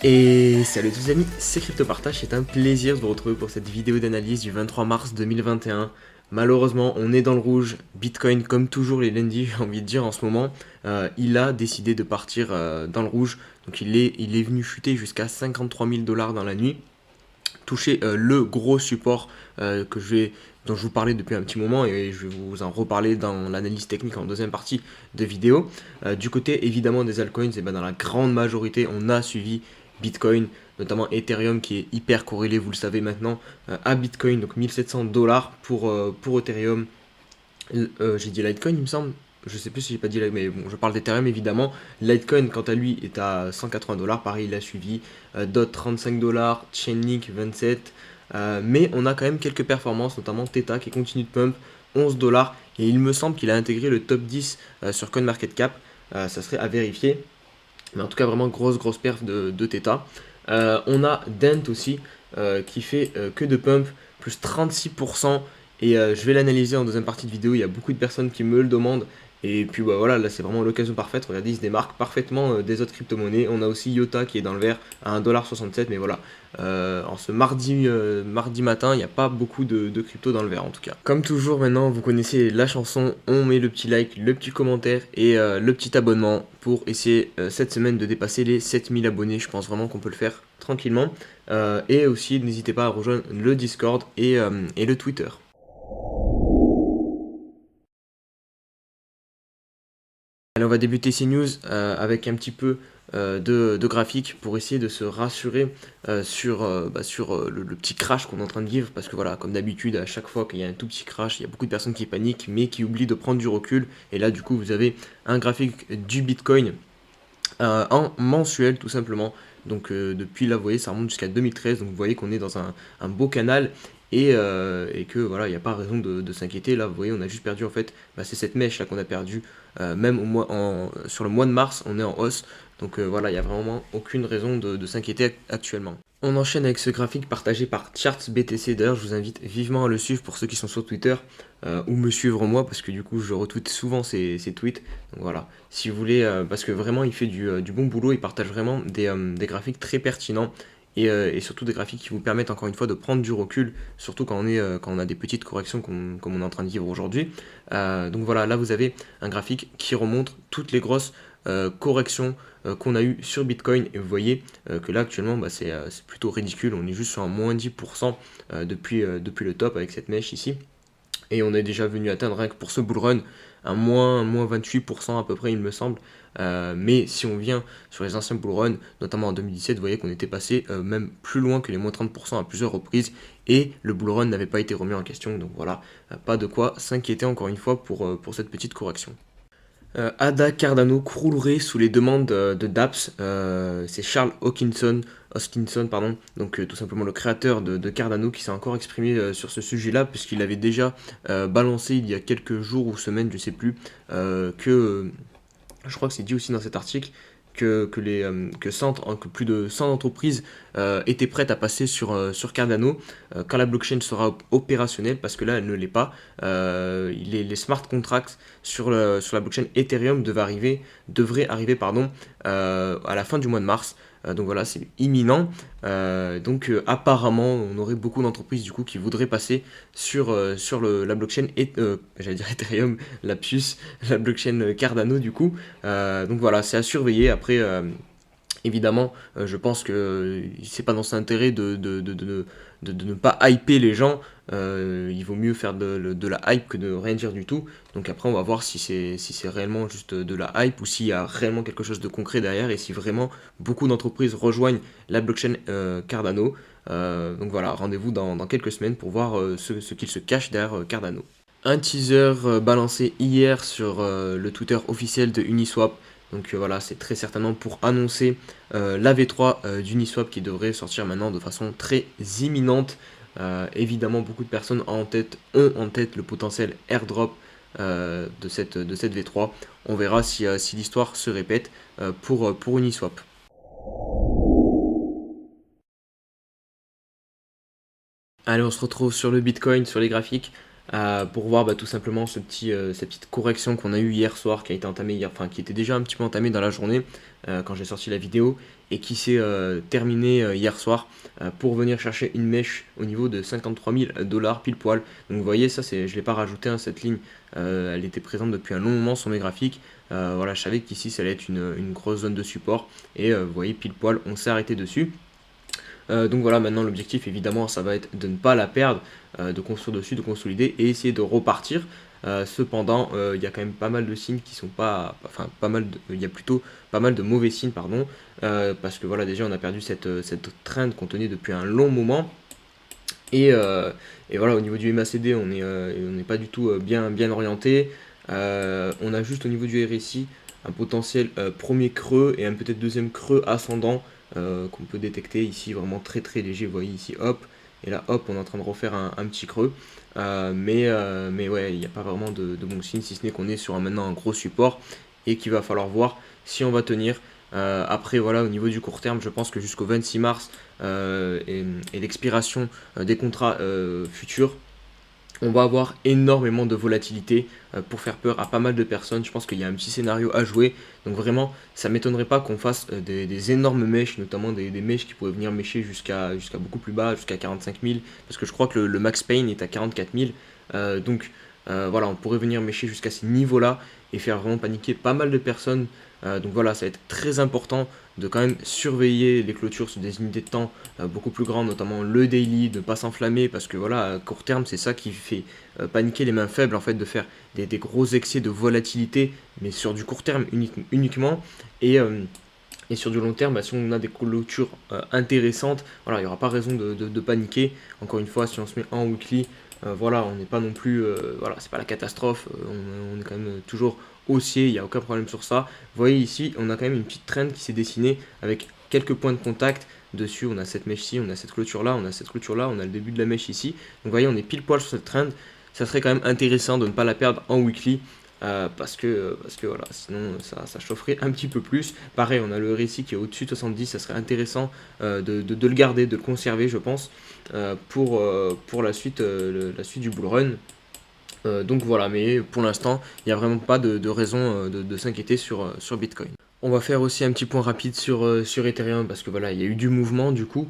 Et salut à tous les amis, c'est CryptoPartage, c'est un plaisir de vous retrouver pour cette vidéo d'analyse du 23 mars 2021. Malheureusement, on est dans le rouge. Bitcoin, comme toujours les lundis, j'ai envie de dire en ce moment, il a décidé de partir dans le rouge. Donc il est venu chuter jusqu'à 53 000 dollars dans la nuit, toucher le gros support dont je vous parlais depuis un petit moment et je vais vous en reparler dans l'analyse technique en deuxième partie de vidéo. Du côté évidemment des altcoins, et ben dans la grande majorité, on a suivi Bitcoin, notamment Ethereum qui est hyper corrélé, vous le savez maintenant, à Bitcoin, donc 1700 dollars pour Ethereum. J'ai dit Litecoin, il me semble. Je sais plus si j'ai pas dit, mais bon, je parle d'Ethereum évidemment. Litecoin, quant à lui, est à 180 dollars. Pareil, il a suivi. DOT 35 dollars, Chainlink 27. Mais on a quand même quelques performances, notamment Theta qui continue de pump 11 dollars. Et il me semble qu'il a intégré le top 10 sur CoinMarketCap. Ça serait à vérifier. Mais en tout cas, vraiment grosse perf de Theta. On a Dent aussi qui fait que de pump, plus 36%. Et je vais l'analyser en deuxième partie de vidéo. Il y a beaucoup de personnes qui me le demandent. Et puis bah, voilà, là c'est vraiment l'occasion parfaite. Regardez, il se démarque parfaitement des autres crypto-monnaies. On a aussi IOTA qui est dans le vert à 1,67$. Mais voilà, en ce mardi matin, il n'y a pas beaucoup de crypto dans le vert en tout cas. Comme toujours maintenant, vous connaissez la chanson. On met le petit like, le petit commentaire et le petit abonnement pour essayer cette semaine de dépasser les 7000 abonnés. Je pense vraiment qu'on peut le faire tranquillement. Et aussi, n'hésitez pas à rejoindre le Discord et le Twitter. Allez, on va débuter ces news avec un petit peu de graphique pour essayer de se rassurer sur le petit crash qu'on est en train de vivre. Parce que voilà, comme d'habitude, à chaque fois qu'il y a un tout petit crash, il y a beaucoup de personnes qui paniquent mais qui oublient de prendre du recul. Et là, du coup, vous avez un graphique du Bitcoin en mensuel tout simplement. Donc depuis là, vous voyez, ça remonte jusqu'à 2013. Donc vous voyez qu'on est dans un beau canal et que voilà, il n'y a pas raison de s'inquiéter. Là, vous voyez, on a juste perdu en fait, c'est cette mèche là qu'on a perdu. Même sur le mois de mars, on est en hausse. Donc voilà, il n'y a vraiment aucune raison de s'inquiéter actuellement. On enchaîne avec ce graphique partagé par ChartsBTC. D'ailleurs, je vous invite vivement à le suivre pour ceux qui sont sur Twitter ou me suivre moi parce que du coup, je retweet souvent ces tweets. Donc voilà, si vous voulez, parce que vraiment, il fait du bon boulot. Il partage vraiment des graphiques très pertinents et surtout des graphiques qui vous permettent encore une fois de prendre du recul, surtout quand on a des petites corrections comme on est en train de vivre aujourd'hui. Donc voilà, là vous avez un graphique qui remonte toutes les grosses corrections qu'on a eu sur Bitcoin et vous voyez que là actuellement c'est plutôt ridicule, on est juste sur un moins 10% depuis le top avec cette mèche ici et on est déjà venu atteindre rien que pour ce bull run un moins 28% à peu près il me semble. Mais si on vient sur les anciens bull runs, notamment en 2017, vous voyez qu'on était passé même plus loin que les moins 30% à plusieurs reprises et le bull run n'avait pas été remis en question. Donc voilà, pas de quoi s'inquiéter encore une fois pour cette petite correction. Ada Cardano croulerait sous les demandes de DApps. C'est Charles Hoskinson, pardon, donc tout simplement le créateur de Cardano qui s'est encore exprimé sur ce sujet-là, puisqu'il avait déjà balancé il y a quelques jours ou semaines, je sais plus, je crois que c'est dit aussi dans cet article, que plus de 100 entreprises étaient prêtes à passer sur Cardano quand la blockchain sera opérationnelle, parce que là elle ne l'est pas. Les smart contracts sur la blockchain Ethereum devraient arriver à la fin du mois de mars. Donc voilà, c'est imminent. Apparemment, on aurait beaucoup d'entreprises du coup qui voudraient passer sur la blockchain, j'allais dire Ethereum, la blockchain Cardano du coup. Donc voilà, c'est à surveiller. Après, évidemment, je pense que c'est pas dans son intérêt de ne pas hyper les gens. Il vaut mieux faire de la hype que de rien dire du tout. Donc après, on va voir si c'est réellement juste de la hype ou s'il y a réellement quelque chose de concret derrière et si vraiment beaucoup d'entreprises rejoignent la blockchain Cardano. Donc voilà, rendez-vous dans quelques semaines pour voir ce qu'il se cache derrière Cardano. Un teaser balancé hier sur le Twitter officiel de Uniswap. Donc voilà, c'est très certainement pour annoncer la V3 d'Uniswap qui devrait sortir maintenant de façon très imminente. Évidemment, beaucoup de personnes ont en tête le potentiel airdrop de cette V3. On verra si l'histoire se répète pour Uniswap. Allez, on se retrouve sur le Bitcoin, sur les graphiques. pour voir tout simplement cette petite correction qu'on a eue hier soir, qui a été entamée hier, enfin qui était déjà un petit peu entamée dans la journée quand j'ai sorti la vidéo, et qui s'est terminée hier soir pour venir chercher une mèche au niveau de 53 000 dollars pile poil. Donc vous voyez, ça, je ne l'ai pas rajouté, hein, cette ligne, elle était présente depuis un long moment sur mes graphiques. Voilà, je savais qu'ici ça allait être une grosse zone de support, et vous voyez, pile poil, on s'est arrêté dessus. Donc voilà, maintenant l'objectif évidemment ça va être de ne pas la perdre, de construire dessus, de consolider et essayer de repartir. Cependant, il y a quand même pas mal de signes qui sont pas, enfin pas mal, il y a plutôt pas mal de mauvais signes, pardon, parce que voilà, déjà on a perdu cette trend qu'on tenait depuis un long moment. Et voilà, au niveau du MACD, on n'est pas du tout bien orienté. On a juste au niveau du RSI un potentiel premier creux et un peut-être deuxième creux ascendant qu'on peut détecter ici, vraiment très très léger. Vous voyez ici, hop, et là, hop, on est en train de refaire un petit creux. Mais ouais, il n'y a pas vraiment de bon signe, si ce n'est qu'on est sur maintenant un gros support et qu'il va falloir voir si on va tenir. Après, voilà, au niveau du court terme, je pense que jusqu'au 26 mars et l'expiration des contrats futurs, on va avoir énormément de volatilité pour faire peur à pas mal de personnes. Je pense qu'il y a un petit scénario à jouer. Donc vraiment, ça m'étonnerait pas qu'on fasse des énormes mèches, notamment des mèches qui pourraient venir mècher jusqu'à beaucoup plus bas, jusqu'à 45 000. Parce que je crois que le max pain est à 44 000. Voilà, on pourrait venir mècher jusqu'à ces niveaux-là et faire vraiment paniquer pas mal de personnes. Donc voilà, ça va être très important de quand même surveiller les clôtures sur des unités de temps beaucoup plus grandes, notamment le daily, de ne pas s'enflammer, parce que voilà, à court terme, c'est ça qui fait paniquer les mains faibles, en fait, de faire des gros excès de volatilité, mais sur du court terme uniquement. Et sur du long terme, si on a des clôtures intéressantes, voilà, il n'y aura pas raison de paniquer. Encore une fois, si on se met en weekly, voilà, on n'est pas non plus, voilà, c'est pas la catastrophe, on est quand même toujours haussier, il n'y a aucun problème sur ça. Vous voyez ici, on a quand même une petite trend qui s'est dessinée avec quelques points de contact. Dessus, on a cette mèche-ci, on a cette clôture-là, on a cette clôture-là, on a le début de la mèche ici. Donc vous voyez, on est pile poil sur cette trend. Ça serait quand même intéressant de ne pas la perdre en weekly. Parce que voilà, sinon ça chaufferait un petit peu plus. Pareil, on a le RSI qui est au-dessus de 70, ça serait intéressant de le garder, de le conserver, je pense, pour la suite du bull run. Donc voilà, mais pour l'instant, il n'y a vraiment pas de raison de s'inquiéter sur Bitcoin. On va faire aussi un petit point rapide sur Ethereum parce que voilà, il y a eu du mouvement du coup,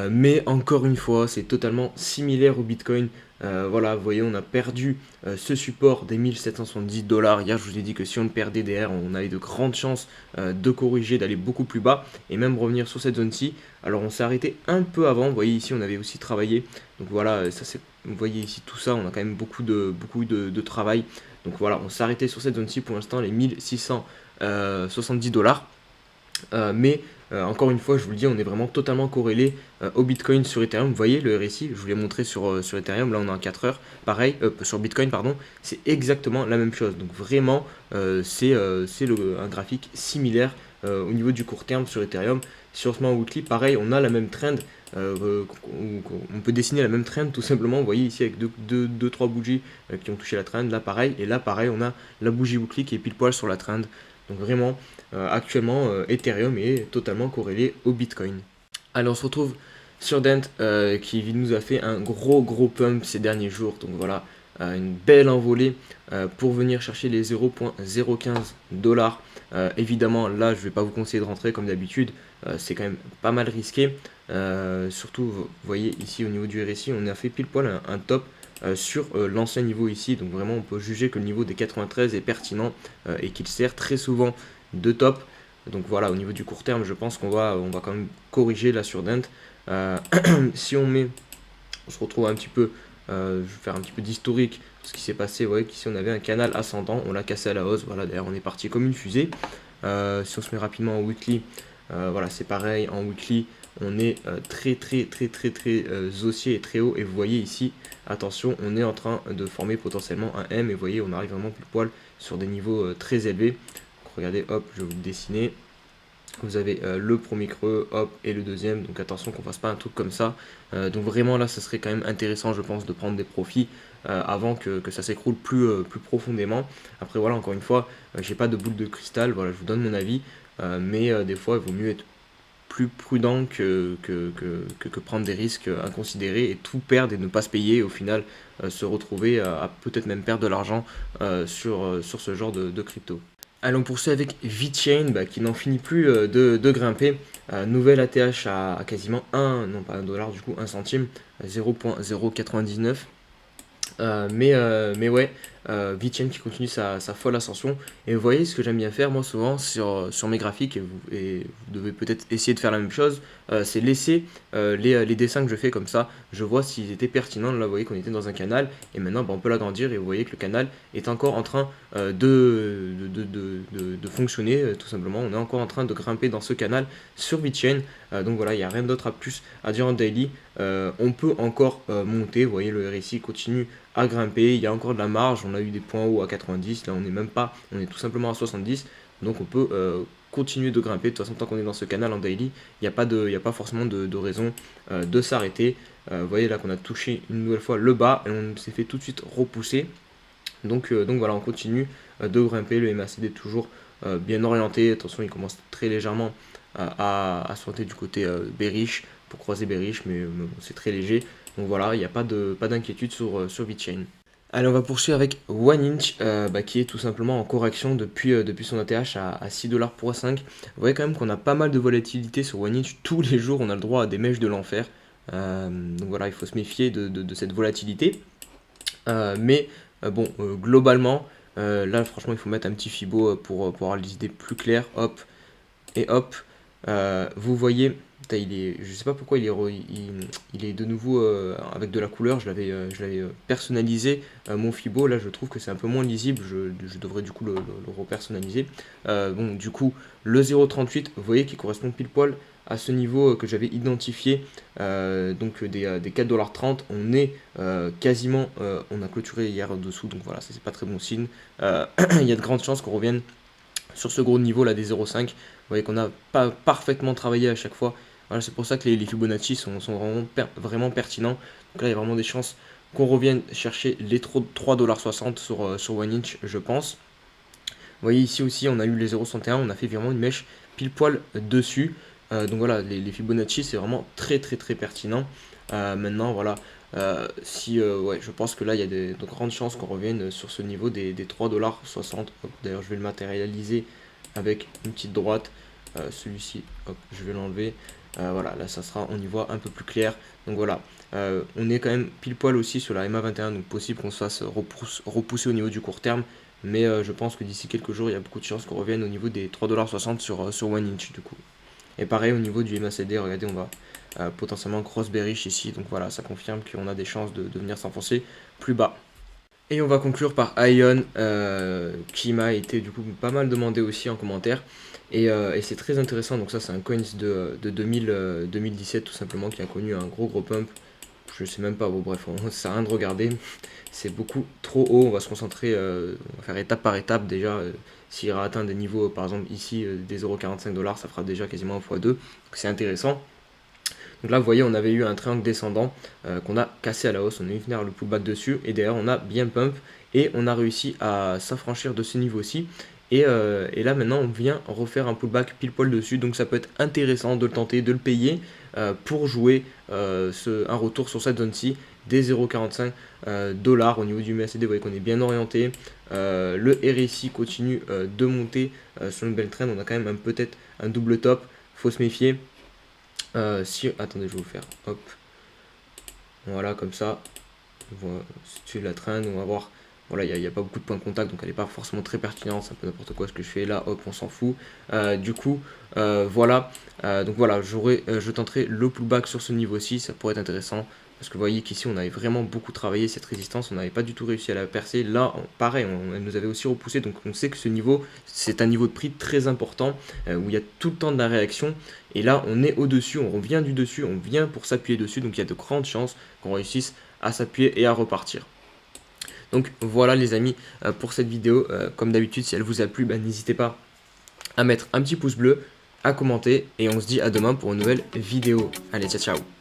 mais encore une fois, c'est totalement similaire au Bitcoin. Voilà, vous voyez, on a perdu ce support des 1770 dollars. Hier, je vous ai dit que si on perdait DR, on avait de grandes chances de corriger, d'aller beaucoup plus bas et même revenir sur cette zone-ci. Alors, on s'est arrêté un peu avant. Vous voyez, ici, on avait aussi travaillé. Donc voilà, ça c'est, vous voyez ici tout ça, on a quand même beaucoup de travail. Donc voilà, on s'est arrêté sur cette zone-ci pour l'instant, les 1670 dollars. Mais encore une fois, je vous le dis, on est vraiment totalement corrélé au Bitcoin sur Ethereum. Vous voyez le RSI, je vous l'ai montré sur Ethereum, là on est en 4 heures. Pareil, sur Bitcoin, pardon, c'est exactement la même chose. Donc vraiment, c'est un graphique similaire au niveau du court terme sur Ethereum. Sur ce moment weekly, pareil, on a la même trend. On peut dessiner la même trend tout simplement. Vous voyez ici avec 2-3 bougies qui ont touché la trend. Là pareil, et là pareil, on a la bougie weekly qui est pile poil sur la trend. Donc vraiment, actuellement, Ethereum est totalement corrélé au Bitcoin. Alors on se retrouve sur Dent qui nous a fait un gros pump ces derniers jours. Donc voilà, une belle envolée pour venir chercher les 0.015 dollars. Évidemment, là, je ne vais pas vous conseiller de rentrer comme d'habitude. C'est quand même pas mal risqué. Surtout, vous voyez ici au niveau du RSI, on a fait pile poil un top sur l'ancien niveau ici. Donc vraiment, on peut juger que le niveau des 93 est pertinent et qu'il sert très souvent de top. Donc voilà, au niveau du court terme, je pense qu'on va quand même corriger là sur Dent. Si on se retrouve un petit peu, je vais faire un petit peu d'historique, ce qui s'est passé. Vous voyez qu'ici on avait un canal ascendant, on l'a cassé à la hausse. Voilà, d'ailleurs on est parti comme une fusée. Si on se met rapidement en weekly, voilà, c'est pareil, en weekly, on est très haussier et très haut. Et vous voyez ici, attention, on est en train de former potentiellement un M. Et vous voyez, on arrive vraiment pile poil sur des niveaux très élevés. Donc regardez, hop, je vais vous le dessiner. Vous avez le premier creux, hop, et le deuxième. Donc attention qu'on ne fasse pas un truc comme ça. Donc vraiment là, ce serait quand même intéressant, je pense, de prendre des profits avant que ça s'écroule plus profondément. Après voilà, encore une fois, j'ai pas de boule de cristal. Voilà, je vous donne mon avis. Mais des fois, il vaut mieux être plus prudent que prendre des risques inconsidérés et tout perdre et ne pas se payer et au final se retrouver à peut-être même perdre de l'argent sur ce genre de crypto. Allons poursuivre avec VeChain qui n'en finit plus de grimper. Nouvelle ATH à quasiment 1, non pas 1 dollar, du coup 1 centime, 0.099. Mais ouais, VeChain qui continue sa folle ascension. Et vous voyez ce que j'aime bien faire moi souvent sur mes graphiques, et vous devez peut-être essayer de faire la même chose, c'est laisser les dessins que je fais comme ça, je vois s'ils étaient pertinents. Là vous voyez qu'on était dans un canal, et maintenant on peut l'agrandir, et vous voyez que le canal est encore en train de fonctionner, tout simplement. On est encore en train de grimper dans ce canal sur VeChain. Donc voilà, il n'y a rien d'autre plus à dire en daily. On peut encore monter, vous voyez le RSI continue à grimper, il y a encore de la marge, on a eu des points hauts à 90, là on n'est même pas, on est tout simplement à 70, donc on peut continuer de grimper. De toute façon, tant qu'on est dans ce canal en daily, il n'y a pas forcément de raison de s'arrêter. Vous voyez là qu'on a touché une nouvelle fois le bas et on s'est fait tout de suite repousser. Donc voilà, on continue de grimper, le MACD est toujours bien orienté. Attention, il commence très légèrement à sortir du côté bearish, pour croiser bearish, mais c'est très léger. Donc voilà, il n'y a pas d'inquiétude sur VeChain. Allez, on va poursuivre avec OneInch, qui est tout simplement en correction depuis son ATH à 6$ pour 5. Vous voyez quand même qu'on a pas mal de volatilité sur OneInch. Tous les jours, on a le droit à des mèches de l'enfer. Donc voilà, il faut se méfier de cette volatilité. Globalement, là, franchement, il faut mettre un petit Fibo pour avoir les idées plus claires. Hop, et hop. Vous voyez, je sais pas pourquoi il est de nouveau avec de la couleur. Je l'avais personnalisé mon Fibo. Là, je trouve que c'est un peu moins lisible. Je devrais du coup le repersonnaliser. Bon, du coup, le 0,38, vous voyez qu'il correspond pile poil à ce niveau que j'avais identifié, donc des 4,30$. On est quasiment, on a clôturé hier dessous, donc voilà, ça c'est pas très bon signe. Il y a de grandes chances qu'on revienne sur ce gros niveau là des 0,5. Vous voyez qu'on n'a pas parfaitement travaillé à chaque fois. Voilà, c'est pour ça que les Fibonacci sont vraiment pertinents. Donc là, il y a vraiment des chances qu'on revienne chercher les 3,60$ sur OneInch, je pense. Vous voyez ici aussi, on a eu les 0,61, on a fait vraiment une mèche pile poil dessus. Donc voilà, les Fibonacci, c'est vraiment très pertinent. Maintenant, voilà, ouais, je pense que là, il y a de grandes chances qu'on revienne sur ce niveau des 3,60$. D'ailleurs, je vais le matérialiser avec une petite droite. Celui-ci, hop, je vais l'enlever. Voilà, là, on y voit un peu plus clair. Donc voilà, on est quand même pile poil aussi sur la MA21, donc possible qu'on se fasse repousser au niveau du court terme. Mais je pense que d'ici quelques jours, il y a beaucoup de chances qu'on revienne au niveau des 3,60$ sur OneInch du coup. Et pareil au niveau du MACD, regardez, on va potentiellement cross bearish ici. Donc voilà, ça confirme qu'on a des chances de venir s'enfoncer plus bas. Et on va conclure par Ion, qui m'a été du coup pas mal demandé aussi en commentaire. Et c'est très intéressant. Donc ça, c'est un coins de 2017 tout simplement, qui a connu un gros pump. Je sais même pas, bon bref, ça sert à rien de regarder. C'est beaucoup trop haut, on va se concentrer, on va faire étape par étape déjà. S'il atteint des niveaux, par exemple ici, des 0,45$, ça fera déjà quasiment 1 x 2. Donc c'est intéressant. Donc là, vous voyez, on avait eu un triangle descendant qu'on a cassé à la hausse. On a eu venir le pullback dessus. Et d'ailleurs, on a bien pump. Et on a réussi à s'affranchir de ce niveau-ci. Et là, maintenant, on vient refaire un pullback pile poil dessus. Donc ça peut être intéressant de le tenter, de le payer pour jouer un retour sur cette zone-ci des 0,45$ au niveau du MACD. Vous voyez qu'on est bien orienté. Le RSI continue de monter sur une belle trend. On a quand même peut-être un double top. Faut se méfier. Attendez, je vais vous faire. Hop. Voilà, comme ça. Voilà, si tu la traîne, on va voir. Voilà, il n'y a pas beaucoup de points de contact, donc elle n'est pas forcément très pertinente. C'est un peu n'importe quoi ce que je fais là. Hop, on s'en fout. Du coup, voilà. Donc voilà, je tenterai le pullback sur ce niveau-ci. Ça pourrait être intéressant. Parce que vous voyez qu'ici, on avait vraiment beaucoup travaillé cette résistance. On n'avait pas du tout réussi à la percer. Là, pareil, elle nous avait aussi repoussé. Donc on sait que ce niveau, c'est un niveau de prix très important. Où il y a tout le temps de la réaction. Et là, on est au-dessus. On revient du dessus. On vient pour s'appuyer dessus. Donc il y a de grandes chances qu'on réussisse à s'appuyer et à repartir. Donc voilà les amis pour cette vidéo. Comme d'habitude, si elle vous a plu, n'hésitez pas à mettre un petit pouce bleu, à commenter. Et on se dit à demain pour une nouvelle vidéo. Allez, ciao ciao.